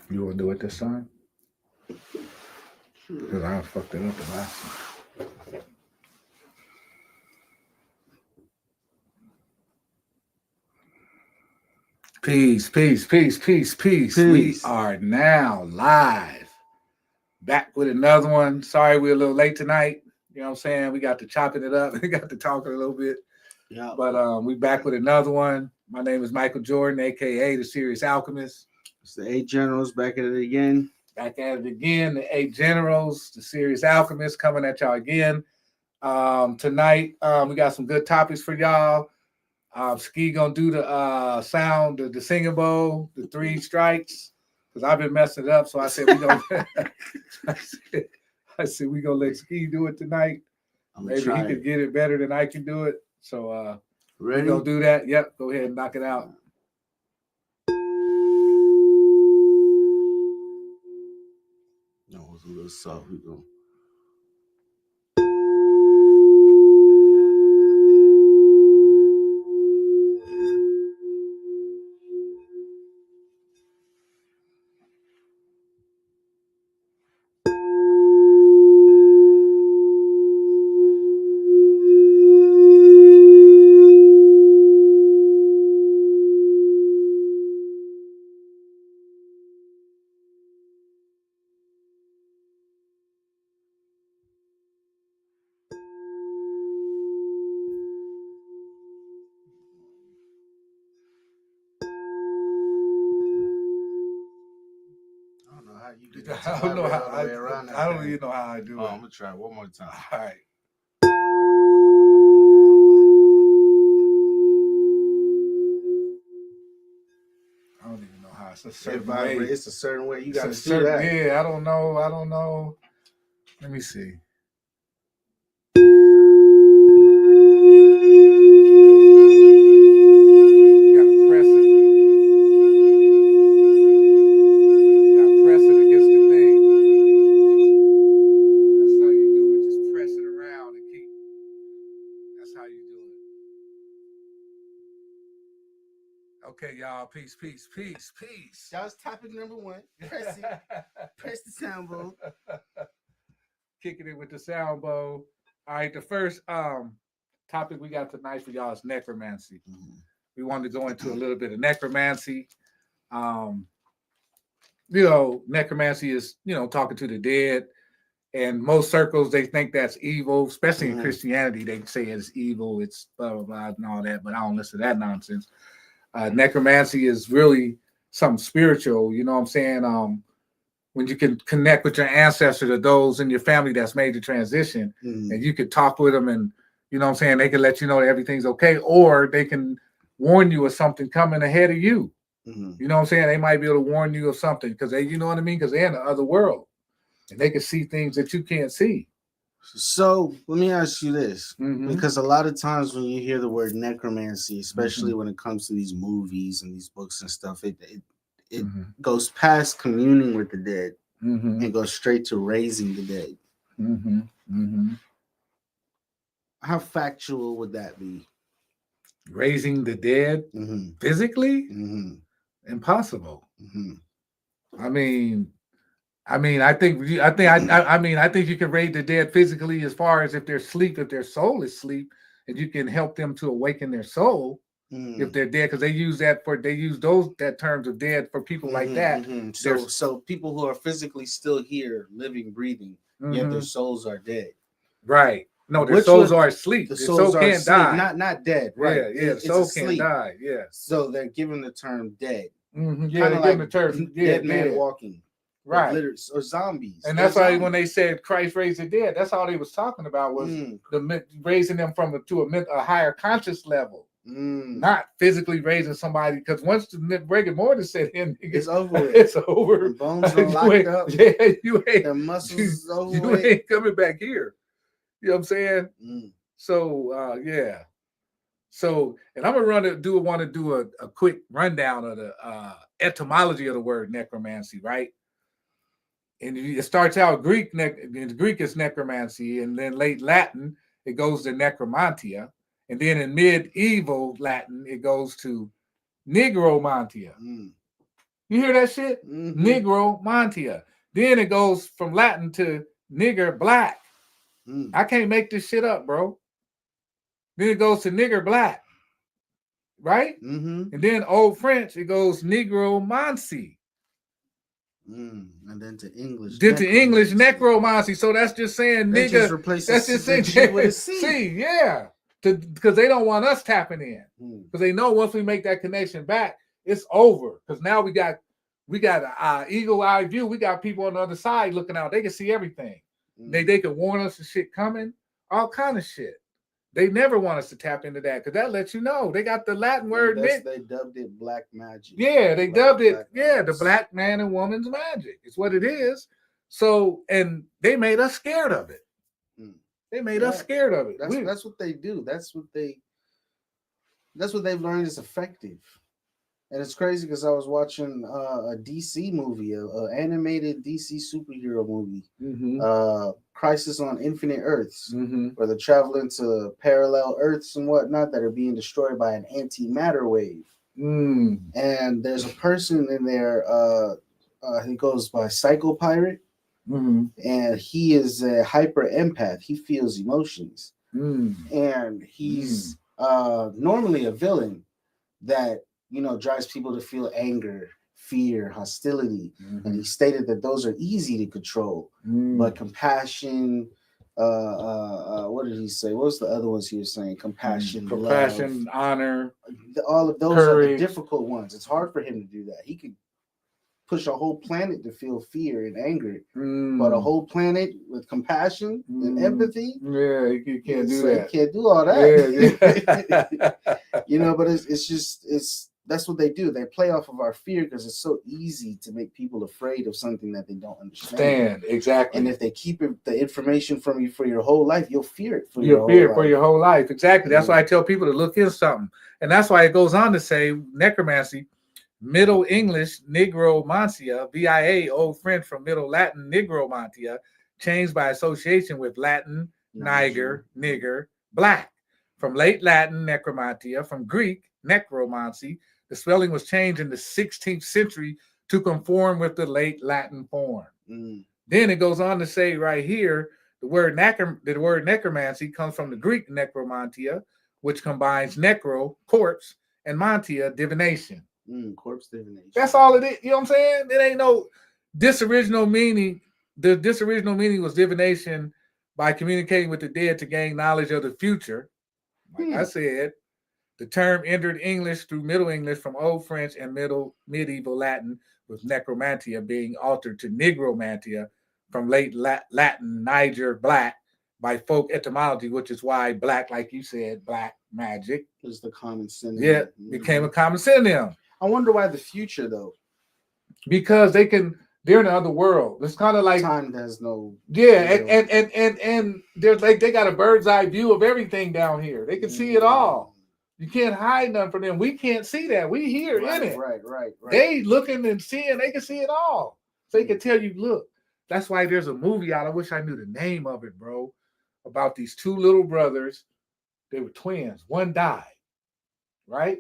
You want to do it this time? Because I fucked it up the last time. Peace, peace, peace, peace, peace. We are now live. Back with another one. Sorry we're a little late tonight. You know what I'm saying? We got to chopping it up. We got to talking a little bit. Yeah. But we back with another one. My name is Michael Jordan, aka the Serious Alchemist. It's the 8 Generals back at it again. Back at it again. The 8 Generals, the Serious Alchemist coming at y'all again. Tonight, we got some good topics for y'all. Ski gonna do the sound, the singing bowl, the 3 strikes, because I've been messing it up. So I said we gonna I said we gonna let Ski do it tonight. Maybe he could get it better than I can do it. So we're gonna do that. Yep, go ahead and knock it out. No, it was a little soft. We go. I don't know how I don't even know how I do it. I'm gonna try one more time. All right. I don't even know how. It's a certain way. It's a certain way. You gotta do that. Yeah, I don't know. Let me see. Okay, y'all. Peace, peace, peace, peace. That was topic number 1. Press it. Press the sound bowl. Kicking it with the sound bowl. All right, the first topic we got tonight for y'all is necromancy. Mm-hmm. We wanted to go into a little bit of necromancy. Necromancy is, talking to the dead. And most circles, they think that's evil, especially in Christianity. They say it's evil, it's blah, blah, blah, and all that. But I don't listen to that nonsense. Necromancy is really something spiritual, you know what I'm saying? When you can connect with your ancestors or those in your family that's made the transition, and you could talk with them and, you know what I'm saying, they can let you know that everything's okay, or they can warn you of something coming ahead of you. Mm-hmm. You know what I'm saying? They might be able to warn you of something because they, you know what I mean? Because they're in the other world and they can see things that you can't see. So let me ask you this, because a lot of times when you hear the word necromancy, especially when it comes to these movies and these books and stuff, it goes past communing with the dead and goes straight to raising the dead. How factual would that be? Raising the dead physically? Impossible. I think you can raise the dead physically as far as if they're asleep, if their soul is asleep, and you can help them to awaken their soul if they're dead, because they use that terms of dead for people like that. So people who are physically still here, living, breathing, yet their souls are dead. Right. No, their souls are asleep. The souls can't asleep, die. Not dead. Right. Yeah. The soul can't die. Yeah. So they're given the term dead. Yeah, they're given the term dead man walking. Right, or zombies, and that's why when they said Christ raised the dead, that's all they was talking about was raising them to a higher conscious level, not physically raising somebody. Because once the rigor mortis set in, it's over. It's over. The bones are locked up. Yeah, you ain't. The muscles over. You ain't coming back here. You know what I'm saying? So yeah. So, and I'm gonna want to do a quick rundown of the etymology of the word necromancy, right? And it starts out Greek. In Greek, it's necromancy, and then late Latin, it goes to necromantia, and then in medieval Latin, it goes to nigromantia. You hear that shit? Necromancy. Then it goes from Latin to nigger black. I can't make this shit up, bro. Then it goes to nigger black. Right? And then Old French, it goes Necromancy. And then to English. Then to English necromancy. So that's just saying nigga. That's just saying C. Yeah. Because they don't want us tapping in. Because they know once we make that connection back, it's over. Because now we got an eagle eye view. We got people on the other side looking out. They can see everything. They can warn us of shit coming, all kind of shit. They never want us to tap into that because that lets you know. They got the Latin word. They dubbed it black magic. Yeah, they dubbed it. Yeah, the black man and woman's magic. It's what it is. So, and they made us scared of it. They made us scared of it. That's what they do. That's what they've learned is effective. And it's crazy because I was watching a DC movie, an animated DC superhero movie, Crisis on Infinite Earths, where they're traveling to parallel Earths and whatnot that are being destroyed by an antimatter wave. And there's a person in there, he goes by Psycho Pirate, and he is a hyper empath. He feels emotions. And he's normally a villain that drives people to feel anger, fear, hostility. And he stated that those are easy to control. But compassion, what did he say? What was the other ones he was saying? Compassion, love, honor. All of those courage. Are the difficult ones. It's hard for him to do that. He could push a whole planet to feel fear and anger. But a whole planet with compassion and empathy. Yeah, you can't do that. You can't do all that. Yeah. But that's what they do. They play off of our fear because it's so easy to make people afraid of something that they don't understand. Exactly. And if they keep the information from you for your whole life, you'll fear it for your whole life. Exactly. That's why I tell people to look into something. And that's why it goes on to say necromancy, Middle English nigromancia, VIA, Old French from Middle Latin nigromantia, changed by association with Latin niger, nigger, black. From late Latin necromantia, from Greek necromancy, the spelling was changed in the 16th century to conform with the late Latin form. Then it goes on to say right here, the word necromancy comes from the Greek necromantia, which combines necro, corpse, and mantia, divination. Corpse divination. That's all it is. You know what I'm saying? It ain't no disoriginal meaning. The disoriginal meaning was divination by communicating with the dead to gain knowledge of the future. Like I said, the term entered English through Middle English from Old French and medieval Latin, with necromantia being altered to nigromantia from late Latin Niger, black, by folk etymology, which is why black, like you said, black magic is the common synonym. Yeah, became a common synonym. I wonder why the future though. Because they're in the other world. It's kind of like time has no. Yeah, and they're like they got a bird's eye view of everything down here. They can see it all. You can't hide nothing from them. We can't see that. We here in it. Right. They looking and seeing. They can see it all. So they can tell you, look. That's why there's a movie out. I wish I knew the name of it, bro. About these two little brothers. They were twins. One died, right?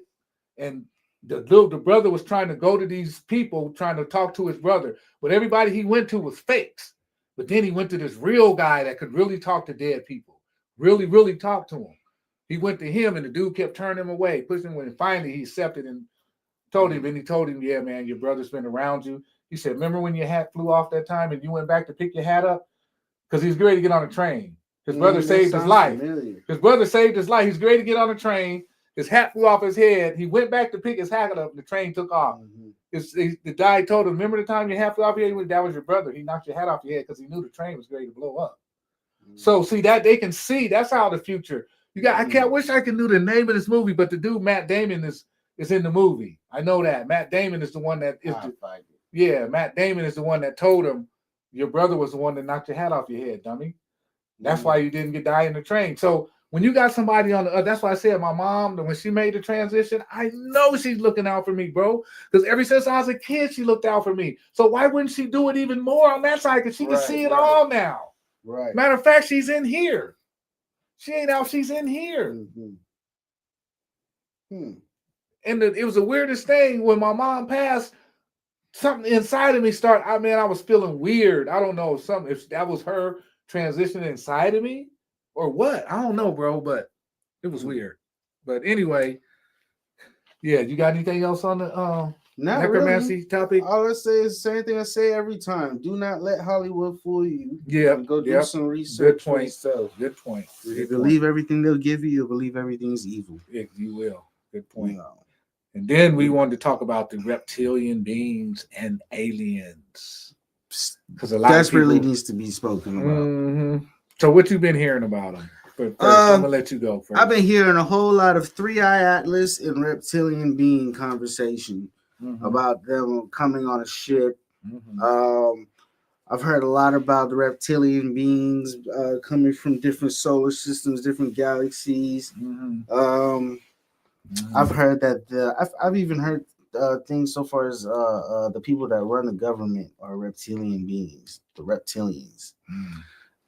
And the brother was trying to go to these people, trying to talk to his brother. But everybody he went to was fakes. But then he went to this real guy that could really talk to dead people. Really, really talk to him. He went to him, and the dude kept turning him away, pushing him. And finally, he accepted and told him. And he told him, yeah, man, your brother's been around you. He said, remember when your hat flew off that time and you went back to pick your hat up? Because he's ready to get on a train. His brother saved his life. Familiar. His brother saved his life. He's ready to get on a train. His hat flew off his head. He went back to pick his hat up, and the train took off. The guy told him, remember the time your hat flew off your head? That was your brother. He knocked your hat off your head because he knew the train was ready to blow up. So see that they can see. That's how the future. I wish I could know the name of this movie, but the dude Matt Damon is in the movie. I know that. Matt Damon is the one that is Matt Damon is the one that told him your brother was the one that knocked your hat off your head, dummy. That's why you didn't die in the train. So when you got somebody on the that's why I said my mom, when she made the transition, I know she's looking out for me, bro. Because ever since I was a kid, she looked out for me. So why wouldn't she do it even more on that side? Because she can see it all now. Right. Matter of fact, she's in here. She ain't out. She's in here. And it was the weirdest thing when my mom passed. something inside of me started. I was feeling weird. I don't know if that was her transitioning inside of me or what. I don't know, bro, but it was weird. But anyway, yeah, you got anything else on the necromancy topic? All I say is the same thing I say every time. Do not let Hollywood fool you. Yeah. Go do some research for yourself. Good point. If you believe everything they'll give you, you'll believe everything's evil. Yeah, you will. Good point. And then we wanted to talk about the reptilian beings and aliens. Because a lot desperately of people needs to be spoken about. So what you been hearing about them? But first, I'm gonna let you go first. I've been hearing a whole lot of 3-Eye Atlas and reptilian being conversation about them coming on a ship. I've heard a lot about the reptilian beings coming from different solar systems, different galaxies. I've heard that I've even heard things so far as the people that run the government are reptilian beings, the reptilians.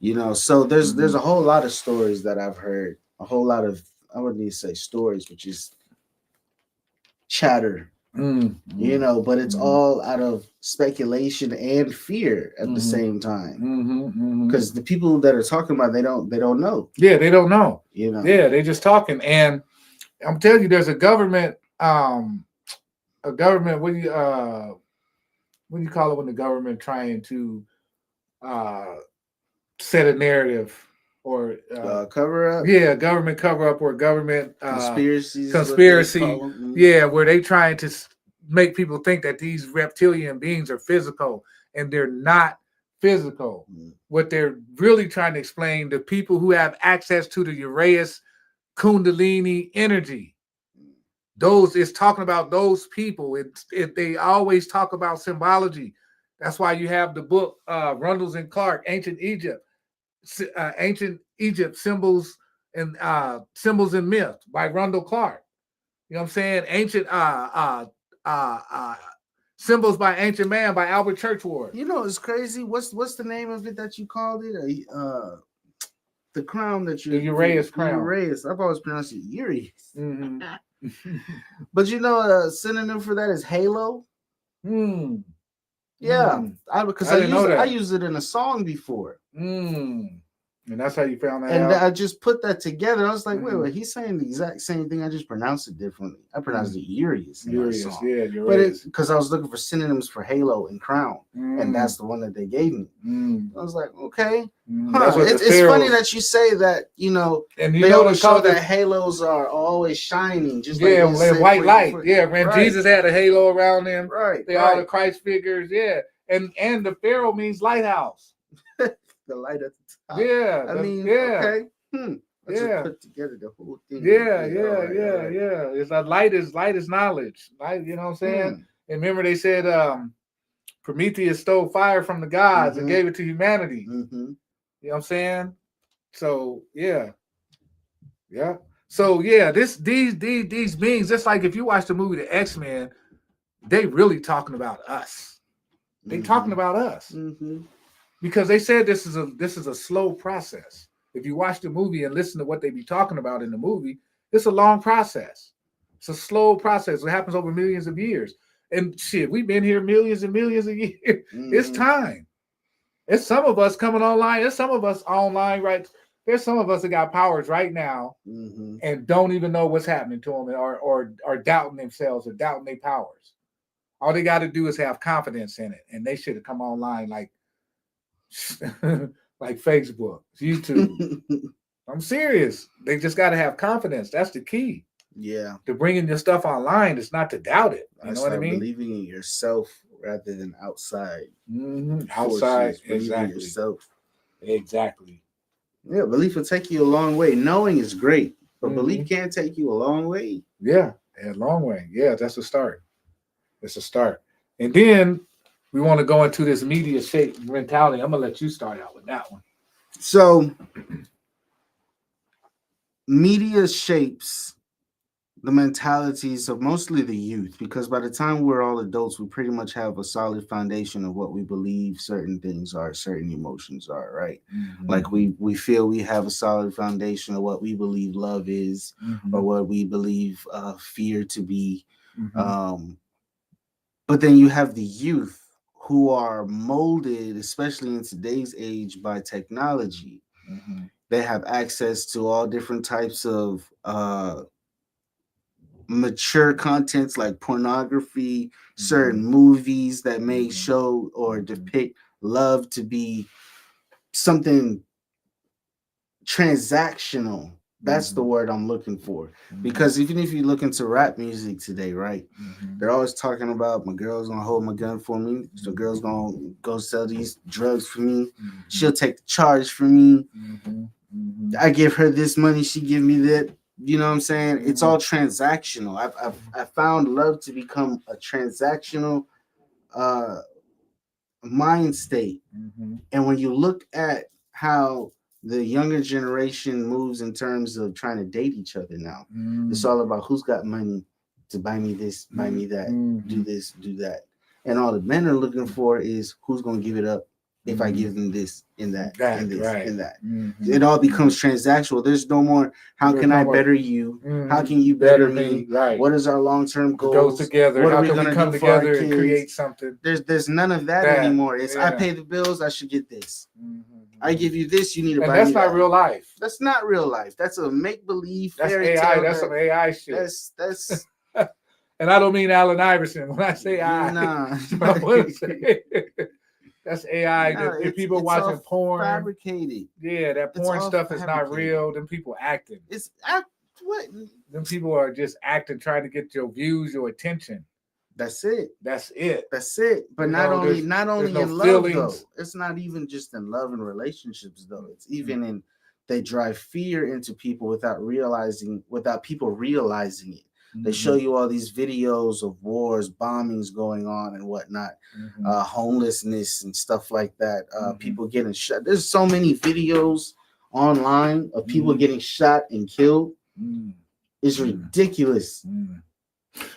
You know, so there's a whole lot of stories that I've heard, a whole lot of, I wouldn't even say stories, which is chatter, you know, but it's all out of speculation and fear at the same time. Because the people that are talking about, they don't know. Yeah, they don't know. You know. Yeah, they just talking. And I'm telling you, there's a government, what do you call it when the government trying to set a narrative or cover up? Yeah, government cover up or government conspiracy. Yeah, where they trying to make people think that these reptilian beings are physical, and they're not physical. What they're really trying to explain, the people who have access to the Urias Kundalini energy, those is talking about those people. They always talk about symbology. That's why you have the book Rundles and Clark, Ancient Egypt, Symbols and Myth by Rundle Clark. You know what I'm saying? Ancient Symbols by Ancient Man by Albert Churchward. You know, it's crazy. What's the name of it that you called it? The crown that you, the Urias crown. Urias. I've always pronounced it Urias. But you know, a synonym for that is halo. Yeah, because I used it in a song before. And that's how you found that out? I just put that together. I was like, wait, he's saying the exact same thing. I just pronounced it differently. I pronounced it Urias. Urias, yeah, Urias. But it's because I was looking for synonyms for halo and crown, and that's the one that they gave me. I was like, okay. It's funny that you say that, you know, and they always show that halos are always shining. Just like white light. Yeah, when Jesus had a halo around him. Right. They all the Christ figures, yeah. And the pharaoh means lighthouse. The light at the top. Yeah. Okay. I just put together the whole thing. Yeah. It's like light is knowledge. Light, you know what I'm saying? And remember they said Prometheus stole fire from the gods and gave it to humanity. You know what I'm saying? So yeah. So yeah, these beings, just like if you watch the movie The X-Men, they really talking about us. They talking about us. Because they said this is a slow process. If you watch the movie and listen to what they be talking about in the movie, it's a long process. It's a slow process. It happens over millions of years. And shit, we've been here millions and millions of years. It's time. It's some of us coming online. There's some of us online, right? There's some of us that got powers right now and don't even know what's happening to them or doubting themselves or doubting their powers. All they got to do is have confidence in it. And they should have come online like Facebook, YouTube. I'm serious. They just got to have confidence. That's the key. Yeah. To bringing your stuff online is not to doubt it. You know what I mean? Believing in yourself rather than outside. Outside, exactly. Yourself. Exactly. Yeah, belief will take you a long way. Knowing is great, but belief can take you a long way. Yeah, a long way. Yeah, that's a start. It's a start. And then we want to go into this media shape mentality. I'm going to let you start out with that one. So, media shapes the mentalities of mostly the youth, because by the time we're all adults, we pretty much have a solid foundation of what we believe certain things are, certain emotions are, right? Like we feel we have a solid foundation of what we believe love is, or what we believe fear to be. But then you have the youth who are molded, especially in today's age, by technology. They have access to all different types of mature contents like pornography, certain movies that may show or depict love to be something transactional. That's the word I'm looking for. Because even if you look into rap music today, right, they're always talking about my girl's gonna hold my gun for me, the girl's gonna go sell these drugs for me, she'll take the charge for me, I give her this money, she give me that. You know what I'm saying? It's all transactional. I found love to become a transactional mind state. And when you look at how the younger generation moves in terms of trying to date each other now, it's all about who's got money to buy me this, buy me that, do this, do that. And all the men are looking for is who's going to give it up if I give them this and that, and this and that. It all becomes transactional. There's no more, how can I better you? How can you better me? What is our long-term goals? Goes together. What how are we can going we to come do for our together kids? And create something? There's none of that anymore. It's I pay the bills, I should get this. I give you this, you need to buy that's me not that. real life. That's not real life. That's a make-believe That's fairy AI. tale. That's some AI shit. That's and I don't mean Allen Iverson when I say I. nah. That's AI. If people watching porn, fabricated. Yeah, that porn stuff is not real. Them people acting. What? Them people are just acting, trying to get your views, your attention. That's it. That's it. That's it. But not only in love though. It's not even just in love and relationships though. It's even in they drive fear into people without people realizing it. They show you all these videos of wars, bombings going on and whatnot, homelessness and stuff like that. People getting shot. There's so many videos online of people getting shot and killed. It's ridiculous.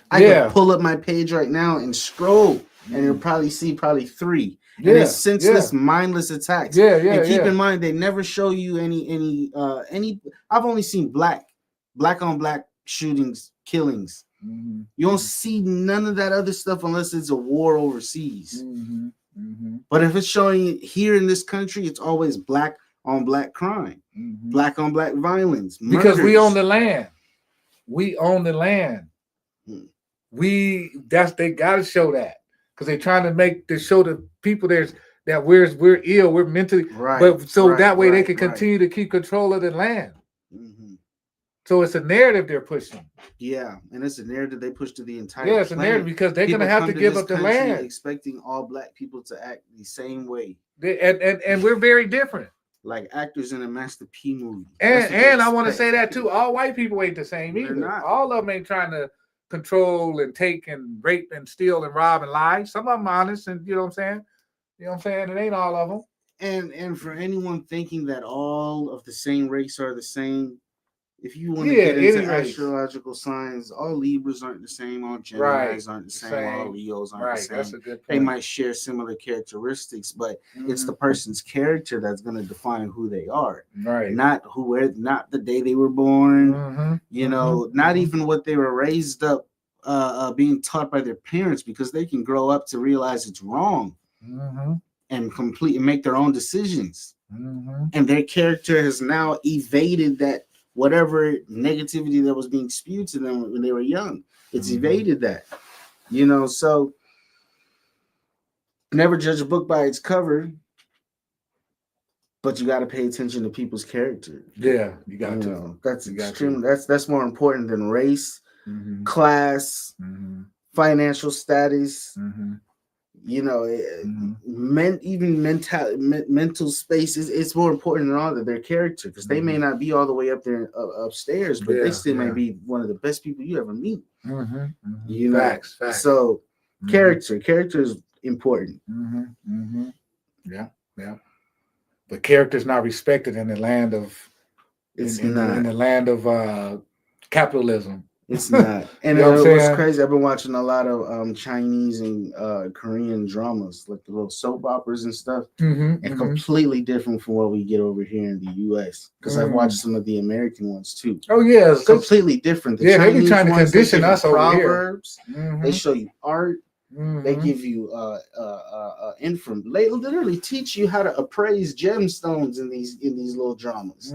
I can pull up my page right now and scroll, and you'll probably see 3. And it's senseless, mindless attacks. And keep in mind, they never show you any. I've only seen black on black shootings, killings. You don't see none of that other stuff unless it's a war overseas. But if it's showing it here in this country, it's always black on black crime, black on black violence, because we own the land. We own the land. They got to show that because they're trying to show the people that we're ill, we're mentally right. But so that way they can continue to keep control of the land. So it's a narrative they're pushing. Yeah, and it's a narrative they push to the entire. Yeah, it's a narrative because they're going to have to give up the land, expecting all black people to act the same way. And we're very different. Like actors in a Master P movie. And I want to say that too. All white people ain't the same either. All of them ain't trying to control and take and rape and steal and rob and lie. Some of them honest, and you know what I'm saying? You know what I'm saying? It ain't all of them. And for anyone thinking that all of the same race are the same, if you want to get into astrological signs, all Libras aren't the same, all Geminis aren't the same, all Leos aren't the same. That's a good point. They might share similar characteristics, but it's the person's character that's going to define who they are. Right. Not the day they were born, you know, not even what they were raised up being taught by their parents, because they can grow up to realize it's wrong and make their own decisions. And their character has now evaded that. Whatever negativity that was being spewed to them when they were young, it's evaded that, you know. So never judge a book by its cover, but you got to pay attention to people's character. Yeah, you got to. Know, that's extreme. That's more important than race, class, financial status. You know, mental space it's more important than all of their character, because they may not be all the way up there upstairs, but they still may be one of the best people you ever meet. You know, facts. So character is important. Yeah. But character's not respected in the land of in the land of capitalism. It's not. And you know what's crazy, I've been watching a lot of Chinese and Korean dramas, like the little soap operas and stuff, and completely different from what we get over here in the U.S. Because I've watched some of the American ones too. Oh yeah, it's completely different. The Chinese they be trying to condition us over proverbs. They show you art. They give you information. They literally teach you how to appraise gemstones in these little dramas,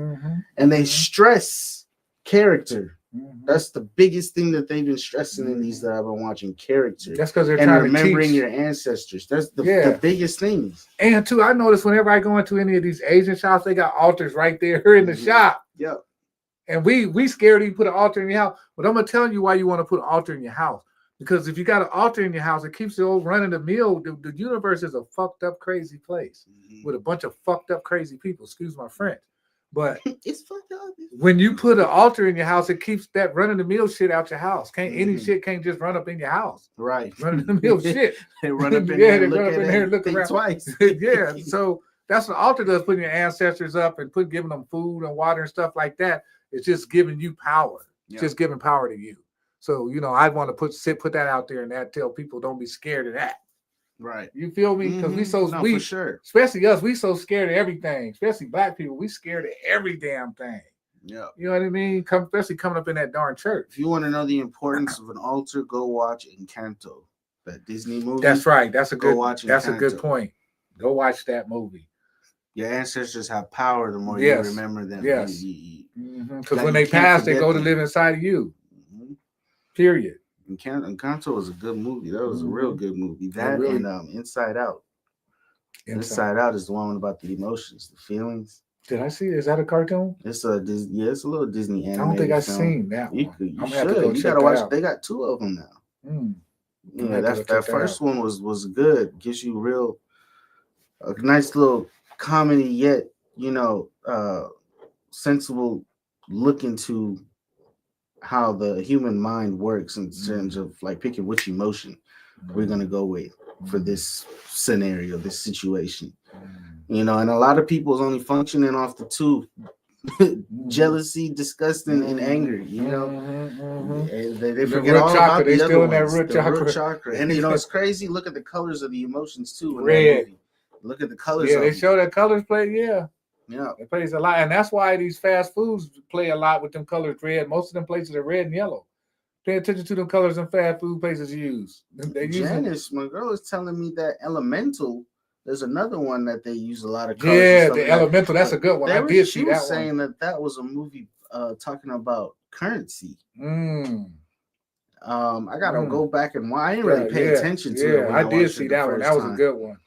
and they stress character. That's the biggest thing that they've been stressing in these that I've been watching. Character. That's because they're and trying remembering to teach your ancestors. That's the biggest things. And too, I notice whenever I go into any of these Asian shops, they got altars right there in the shop. Yep. And we scared you put an altar in your house. But I'm gonna tell you why you want to put an altar in your house. Because if you got an altar in your house, it keeps the old running the mill. The universe is a fucked up, crazy place with a bunch of fucked up, crazy people. Excuse my French. But it's fucked up. When you put an altar in your house, it keeps that running the mill shit out your house. Any shit can't just run up in your house. Right. Running the mill shit. They run up in there and run up in there and look around twice. Yeah. So that's what altar does, putting your ancestors up and giving them food and water and stuff like that. It's just giving you power. It's just giving power to you. So, I want to put that out there and that tell people don't be scared of that. Right. You feel me? Because for sure. Especially us, we so scared of everything. Especially black people, we scared of every damn thing. Yeah. You know what I mean? Especially coming up in that darn church. If you want to know the importance of an altar, go watch Encanto, that Disney movie. That's right. That's a good point. Go watch that movie. Your ancestors have power the more you remember them. Yes. Because when they pass, they go to live inside of you. Period. Encanto was a good movie. That was a real good movie. That and Inside Out. Inside Out is the one about the emotions, the feelings. Did I see it? Is that a cartoon? It's a it's a little Disney animated. I don't think I've seen that one. You should. You gotta watch. They got 2 of them now. Yeah, that first one was good. Gives you a nice little comedy, yet sensible look into how the human mind works in terms of like picking which emotion we're gonna go with for this scenario, this situation. And a lot of people is only functioning off the 2: jealousy, disgust, and anger. They forget all about the other ones. The root chakra. And it's crazy. Look at the colors of the emotions too. Red. Look at the colors. Yeah, they show that colors play. Yeah. Yeah, it plays a lot, and that's why these fast foods play a lot with them colors red. Most of them places are red and yellow. Pay attention to them colors in fast food places use. Janice, my girl, is telling me that Elemental. There's another one that they use a lot of colors. Yeah, the Elemental. That's a good one. I did see that one. She was saying that was a movie talking about currency. I gotta go back and watch. I didn't really pay attention to it. I did see that one. That was a good one.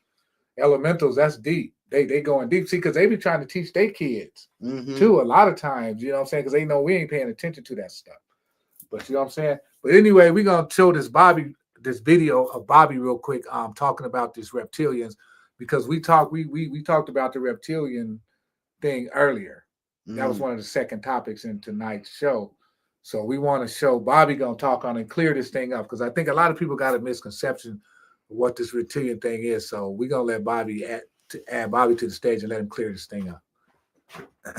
Elementals. That's deep. They going deep. See, because they be trying to teach their kids too a lot of times, you know what I'm saying? Because they know we ain't paying attention to that stuff. But you know what I'm saying? But anyway, we're gonna show this video of Bobby real quick, talking about this reptilians, because we talked about the reptilian thing earlier. That was one of the second topics in tonight's show. So we want to show Bobby gonna talk on and clear this thing up, because I think a lot of people got a misconception of what this reptilian thing is. So we're gonna let Bobby add Bobby to the stage and let him clear this thing up.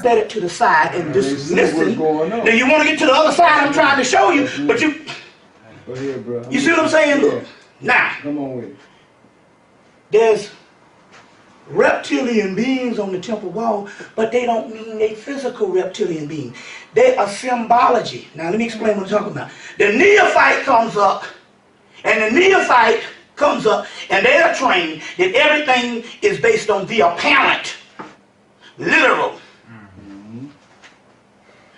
Set it to the side and just listen. Now you want to get to the other side I'm trying to show you, but you go ahead, bro. You see what I'm saying? Look. Now, come on with it. There's reptilian beings on the temple wall, but they don't mean a physical reptilian being. They are symbology. Now let me explain what I'm talking about. The neophyte comes up, and they are trained that everything is based on the apparent, literal.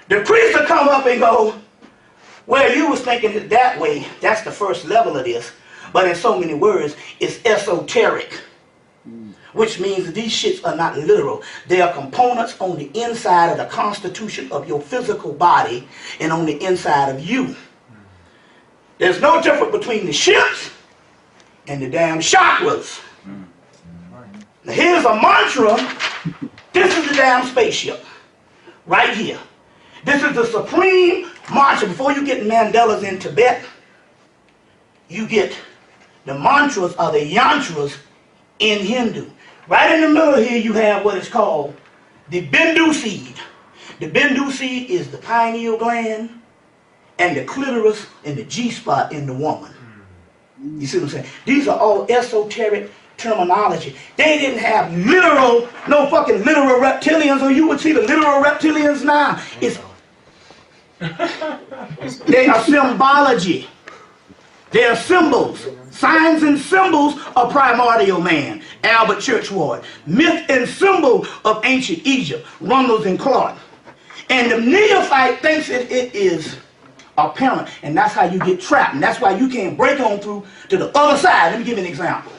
The priest will come up and go, well, you was thinking it that way. That's the first level of this. But in so many words, it's esoteric, which means these shits are not literal. They are components on the inside of the constitution of your physical body and on the inside of you. There's no difference between the ships and the damn chakras. Now here's a mantra. This is the damn spaceship. Right here. This is the supreme mantra. Before you get mandalas in Tibet, you get the mantras or the yantras in Hindu. Right in the middle here you have what is called the Bindu seed. The Bindu seed is the pineal gland and the clitoris and the G-spot in the woman. You see what I'm saying? These are all esoteric terminology. They didn't have no fucking literal reptilians, or you would see the literal reptilians now. They are symbology. They are symbols, signs and symbols of primordial man, Albert Churchward. Myth and symbol of ancient Egypt, Runnels and Clark. And the neophyte thinks it is apparent, and that's how you get trapped, and that's why you can't break on through to the other side. Let me give you an example.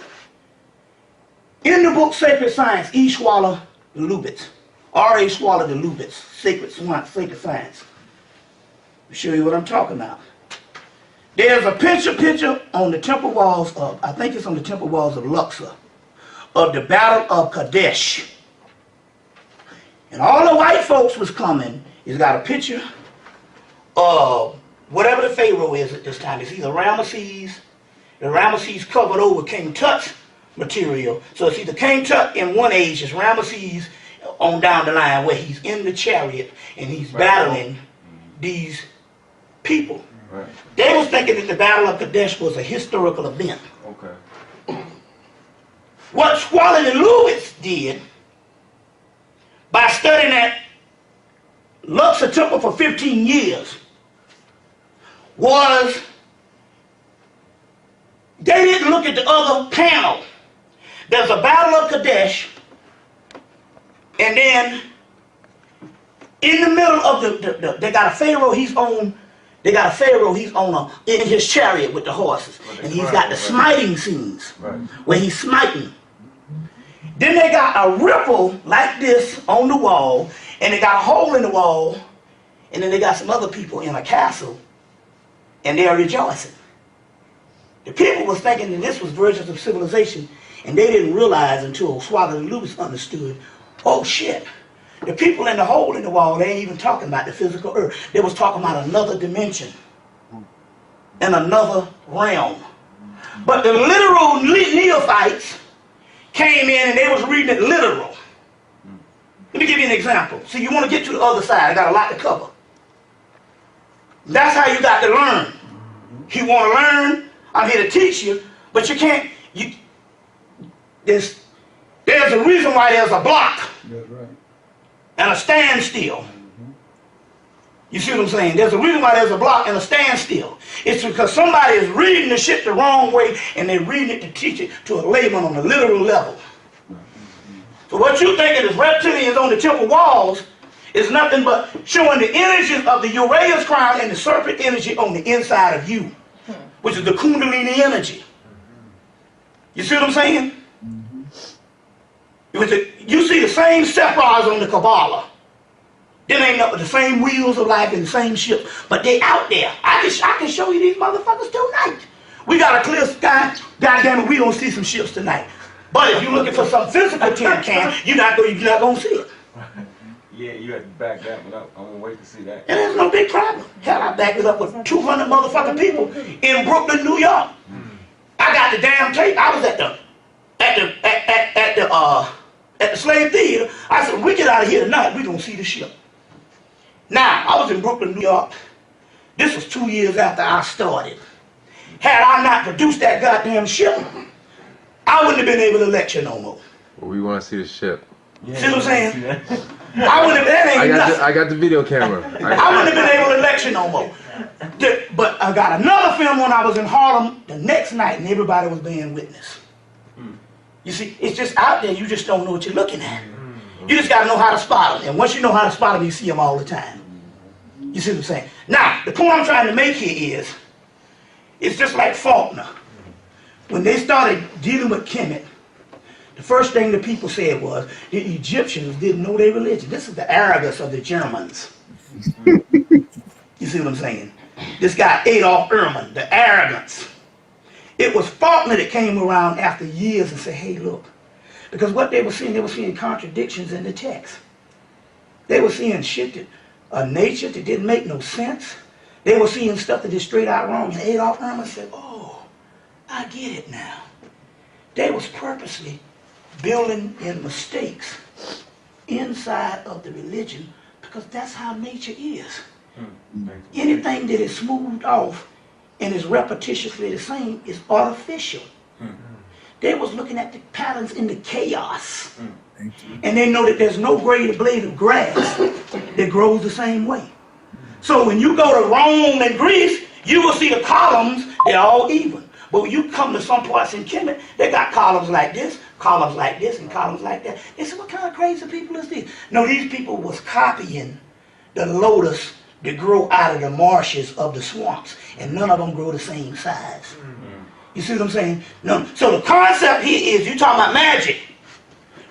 In the book Sacred Science, E. Schwaller de Lubitz, R.A. Schwaller de Lubitz, Sacred Science. I'll show you what I'm talking about. There's a picture on the temple walls of, I think it's on the temple walls of Luxor, of the Battle of Kadesh. And all the white folks was coming. He's got a picture of whatever the Pharaoh is at this time. It's either Ramesses, the Ramesses covered over King Tut's material. So it's either King Tut in one age, it's Ramesses on down the line where he's in the chariot and he's battling these people. Right. They was thinking that the Battle of Kadesh was a historical event. Okay. What Schwaller and Lewis did by studying at Luxor Temple for 15 years was they didn't look at the other panel. There's a Battle of Kadesh, and then in the middle of they got a Pharaoh. He's on in his chariot with the horses, and he's got the smiting scenes where he's smiting. Then they got a ripple like this on the wall, and they got a hole in the wall, and then they got some other people in a castle, and they are rejoicing. The people was thinking that this was versions of civilization, and they didn't realize until Schwaller and Lewis understood, oh shit, the people in the hole in the wall, they ain't even talking about the physical earth. They was talking about another dimension and another realm. But the literal neophytes came in and they was reading it literal. Let me give you an example. See, you want to get to the other side. I got a lot to cover. That's how you got to learn. You want to learn, I'm here to teach you, but you can't. There's a reason why there's a block. That's right. And a standstill. You see what I'm saying? There's a reason why there's a block and a standstill. It's because somebody is reading the shit the wrong way and they're reading it to teach it to a layman on a literal level. So what you thinking is reptilians on the temple walls is nothing but showing the energies of the Uraeus crown and the serpent energy on the inside of you, which is the Kundalini energy. You see what I'm saying? You see the same Sephiroths on the Kabbalah. Them ain't up with the same wheels of life and the same ship, but they out there. I can show you these motherfuckers tonight. We got a clear sky. Goddamn it, we don't see some ships tonight. But if you're looking for some physical tin can, you're not gonna see it. Yeah, you have to back that one up. I'm gonna wait to see that. And there's no big problem. Hell, I backed it up with 200 motherfucking people in Brooklyn, New York. I got the damn tape. I was at the slave theater. I said, we get out of here tonight, we gonna see the ship. Now, I was in Brooklyn, New York. This was 2 years after I started. Had I not produced that goddamn ship, I wouldn't have been able to lecture no more. Well, we want to see the ship. Yeah, see what I'm saying? I wouldn't have, I got the video camera. I wouldn't have been able to lecture no more. But I got another film when I was in Harlem the next night and everybody was being witness. You see, it's just out there, you just don't know what you're looking at. You just got to know how to spot them. And once you know how to spot them, you see them all the time. You see what I'm saying? Now, the point I'm trying to make here is, it's just like Faulkner. When they started dealing with Kemet, the first thing the people said was, the Egyptians didn't know their religion. This is the arrogance of the Germans. You see what I'm saying? This guy, Adolf Ehrman, the arrogance. It was Faulkner that came around after years and said, hey, look. Because what they were seeing contradictions in the text. They were seeing shit that nature that didn't make no sense. They were seeing stuff that is straight out wrong. And Adolf Ehrman said, oh, I get it now. They was purposely building in mistakes inside of the religion because that's how nature is. Anything that is smoothed off and is repetitiously the same is artificial. They was looking at the patterns in the chaos. And they know that there's no greater blade of grass that grows the same way. So when you go to Rome and Greece, you will see the columns They're all even. But when you come to some parts in Kemet, they got columns like this, and columns like that. They said, what kind of crazy people is this? No, these people was copying the lotus that grow out of the marshes of the swamps. And none of them grow the same size. You see what I'm saying? No. So the concept here is, you're talking about magic.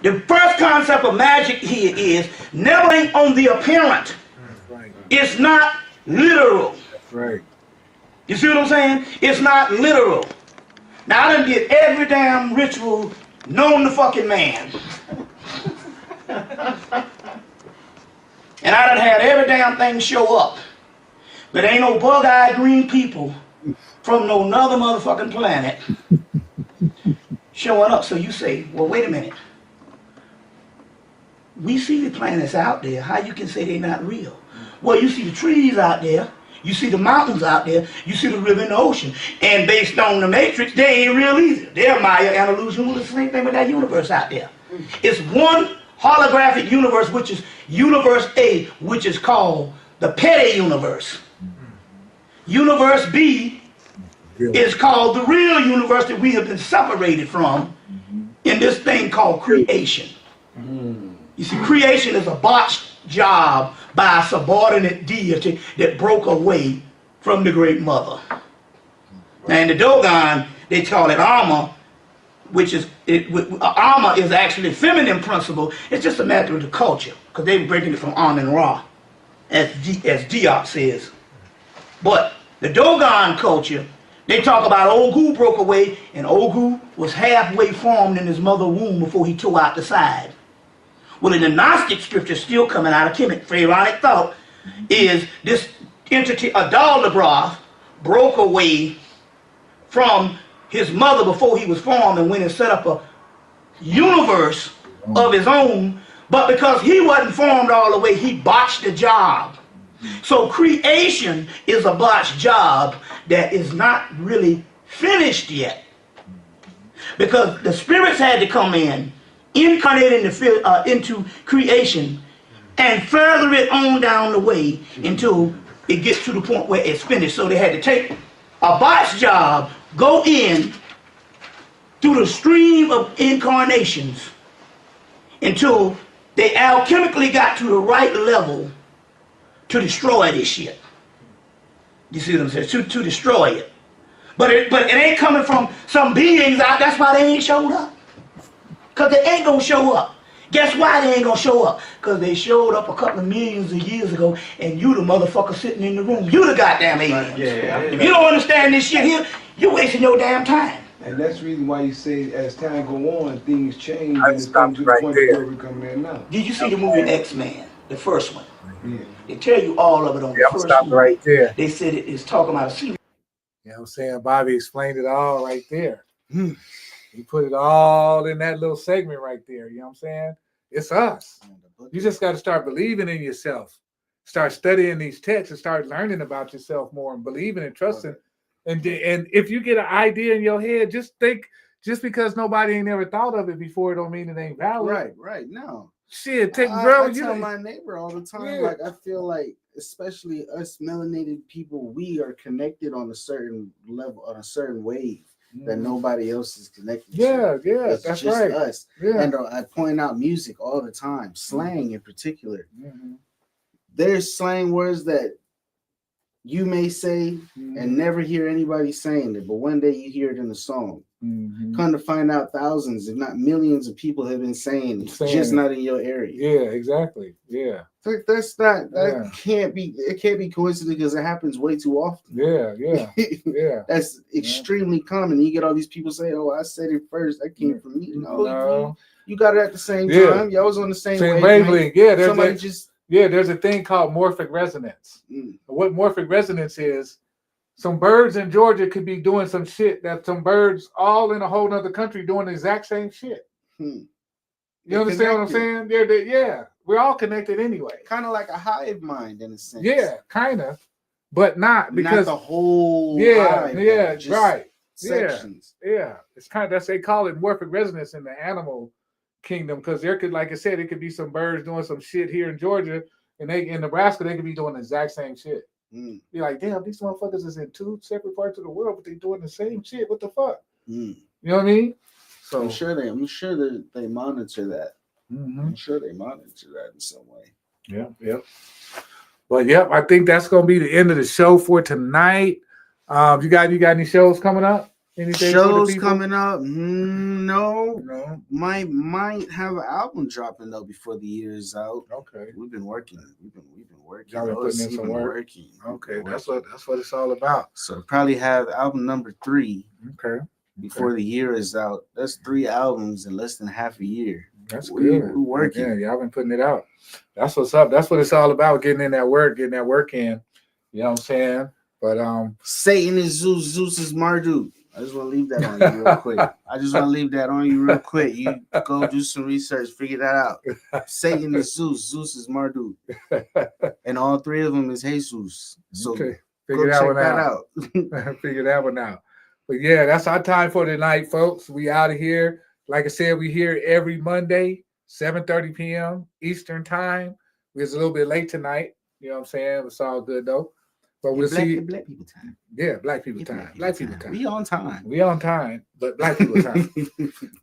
The first concept of magic here is never think on the apparent. Right. It's not literal. Right. You see what I'm saying? It's not literal. Now, I done did every damn ritual known to fucking man. And I done had every damn thing show up. But ain't no bug-eyed green people from no other motherfucking planet showing up. So you say, well, wait a minute. We see the planets out there. How you can say they're not real? Well, you see the trees out there. You see the mountains out there. You see the river and the ocean. And based on the Matrix, they ain't real either. They're Maya and illusion. Well, it's the same thing with that universe out there. It's one holographic universe, which is universe A, which is called the petty universe. Universe B is called the real universe that we have been separated from in this thing called creation. You see, creation is a botched job by a subordinate deity that broke away from the great mother. Now in the Dogon, they call it Amma, which is, Amma is actually a feminine principle. It's just a matter of the culture, because they were breaking it from Amun Ra, as Diop says. But the Dogon culture, they talk about Ogu broke away, and Ogu was halfway formed in his mother's womb before he tore out the side. Well, in the Gnostic scripture still coming out of Kemet, pharaonic thought, is this entity, Adal-Labroth, broke away from his mother before he was formed and went and set up a universe of his own, but because he wasn't formed all the way, he botched the job. So creation is a botched job that is not really finished yet, because the spirits had to come in, incarnate into creation, and further it on down the way until it gets to the point where it's finished. So they had to take a botched job, go in through the stream of incarnations until they alchemically got to the right level to destroy this shit. You see what I'm saying? To destroy it. But it ain't coming from some beings out. That's why they ain't showed up. Because they ain't going to show up. Guess why they ain't going to show up? Because they showed up a couple of millions of years ago, and you the motherfucker sitting in the room. You the goddamn aliens. Yeah. If you don't understand this shit here, you're wasting your damn time. And that's the reason why you say as time go on, things change I and it's stopped come to the right point there. where we're coming there now. Did you see the movie X-Men? The first one. Yeah. They tell you all of it on the Yeah, I'm first stopped movie. right there. They said it is talking about a series. You know what I'm saying? Bobby explained it all right there. He put it all in that little segment right there. You know what I'm saying? It's us. You just got to start believing in yourself. Start studying these texts and start learning about yourself more and believing and trusting. And if you get an idea in your head, just think, just because nobody ain't ever thought of it before, it don't mean it ain't valid. Right. No. Shit, I bro. tell my neighbor all the time, Yeah. like, I feel like, especially us melanated people, we are connected on a certain level, on a certain wave that nobody else is connected to. Yeah, It's that's just right. us. Yeah. And I point out music all the time, slang in particular. There's slang words that you may say and never hear anybody saying it, but one day you hear it in a song. Come to find out, thousands, if not millions, of people have been saying it, just not in your area. Yeah, exactly. Yeah. That's not, that can't be, it can't be coincidence, because it happens way too often. Yeah. That's extremely common. You get all these people say, "Oh, I said it first. That came from me." No, you got it at the same time. Y'all was on the same wavelength. Yeah, there's a thing called morphic resonance. What morphic resonance is, some birds in Georgia could be doing some shit that some birds all in a whole other country doing the exact same shit. You understand what I'm saying? Yeah. We're all connected anyway. Kind of like a hive mind in a sense. Yeah, kind of. But not because not the whole hive, just right. sections. Yeah. It's kind of, that's, they call it morphic resonance in the animal kingdom, because there could, like I said, it could be some birds doing some shit here in Georgia, and they in Nebraska they could be doing the exact same shit. You're like, damn, these motherfuckers is in two separate parts of the world, but they doing the same shit. What the fuck? You know what I mean? So I'm sure they monitor that. mm-hmm. I'm sure they monitor that in some way. Yep. But yep, I think that's gonna be the end of the show for tonight. You got any shows coming up? Anything Shows coming up? No. Might have an album dropping though before the year is out. Okay. We've been working. Y'all been putting in some work. Okay, that's what it's all about. So probably have album number 3. Okay. Before the year is out. That's 3 albums in less than half a year. That's good. We're working. Yeah, y'all been putting it out. That's what's up. That's what it's all about. Getting that work in. You know what I'm saying? But Satan is Zeus. Zeus is Marduk. I just want to leave that on you real quick. You go do some research, figure that out. Satan is Zeus. Zeus is Marduk. And all 3 of them is Jesus. So okay. Figure that one out. Figure that one out. But yeah, that's our time for tonight, folks. We out of here. Like I said, we here every Monday, 7:30 p.m. Eastern time. We was a little bit late tonight. You know what I'm saying? It's all good though. But we'll see. Black people time. Yeah, black people time. Black people time. We on time. But black people time.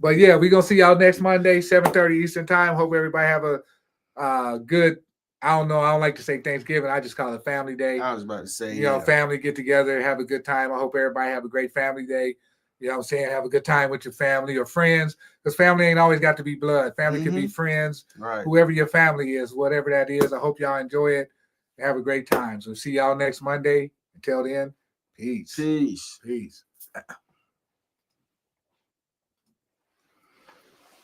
But yeah, we're gonna see y'all next Monday, 7:30 Eastern time. Hope everybody have a good. I don't like to say Thanksgiving. I just call it family day. I was about to say, family get together, have a good time. I hope everybody have a great family day. You know what I'm saying? Have a good time with your family or friends, because family ain't always got to be blood. Family can be friends, right? Whoever your family is, whatever that is. I hope y'all enjoy it. Have a great time. So see y'all next Monday. Until then, peace. Peace. Peace.